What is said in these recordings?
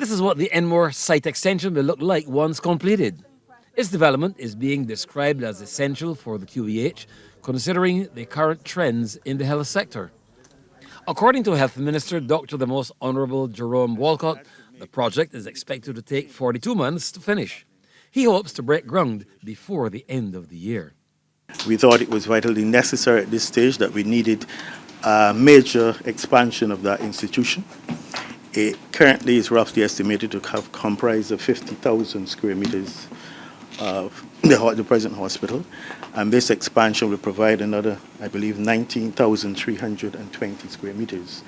This is what the Enmore site extension will look like once completed. Its development is being described as essential for the QEH, considering the current trends in the health sector. According to Health Minister Dr. the Most Honourable Jerome Walcott, the project is expected to take 42 months to finish. He hopes to break ground before the end of the year. We thought it was vitally necessary at this stage that we needed a major expansion of that institution. It currently is roughly estimated to have comprised of 50,000 square meters of the present hospital, and this expansion will provide another, I believe, 19,320 square meters.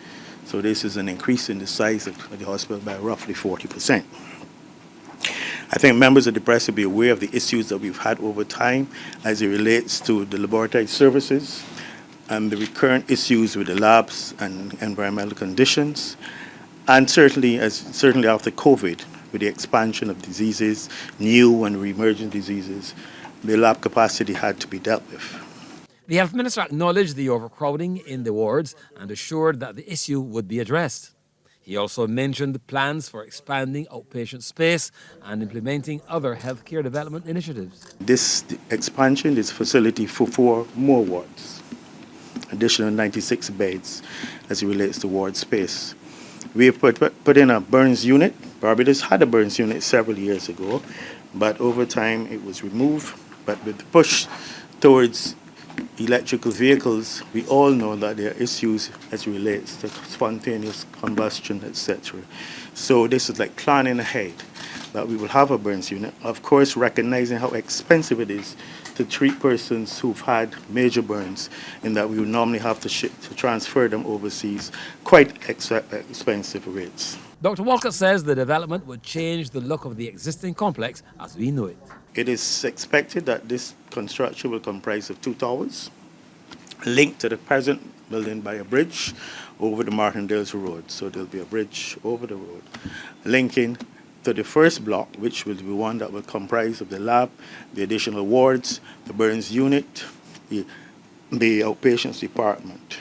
So this is an increase in the size of the hospital by roughly 40%. I think members of the press will be aware of the issues that we've had over time as it relates to the laboratory services and the recurrent issues with the labs and environmental conditions, and certainly after COVID, with the expansion of diseases, new and re-emerging diseases, the lab capacity had to be dealt with. The Health Minister acknowledged the overcrowding in the wards and assured that the issue would be addressed. He also mentioned plans for expanding outpatient space and implementing other healthcare development initiatives. This expansion is a facility for 4 more wards, additional 96 beds as it relates to ward space. We have put in a burns unit. Barbados had a burns unit several years ago, but over time it was removed. But with the push towards electrical vehicles, we all know that there are issues as it relates to spontaneous combustion, etc. So this is like planning ahead that we will have a burns unit, of course recognizing how expensive it is to treat persons who've had major burns, in that we would normally have to transfer them overseas, quite expensive rates. Dr. Walcott says the development would change the look of the existing complex as we know it. It is expected that this construction will comprise of 2 towers linked to the present building by a bridge over the Martindale's Road. So there'll be a bridge over the road linking to the first block, which will be one that will comprise of the lab, the additional wards, the burns unit, the outpatients department.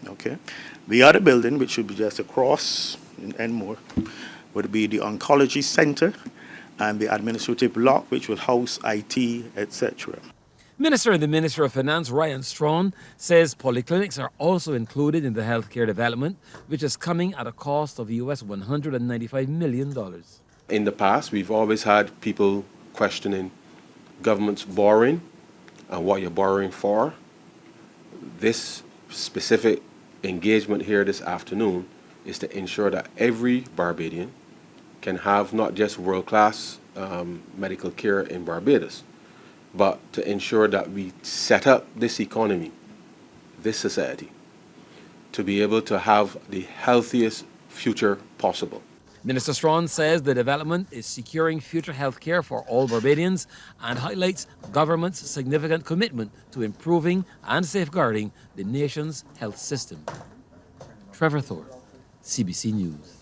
Okay. The other building, which will be just across in Enmore, would be the oncology center and the administrative block, which will house IT, etc. Minister in the Minister of Finance, Ryan Strawn, says polyclinics are also included in the healthcare development, which is coming at a cost of US $195 million. In the past, we've always had people questioning government's borrowing and what you're borrowing for. This specific engagement here this afternoon is to ensure that every Barbadian can have not just world-class medical care in Barbados, but to ensure that we set up this economy, this society, to be able to have the healthiest future possible. Minister Strawn says the development is securing future health care for all Barbadians and highlights government's significant commitment to improving and safeguarding the nation's health system. Trevor Thorpe, CBC News.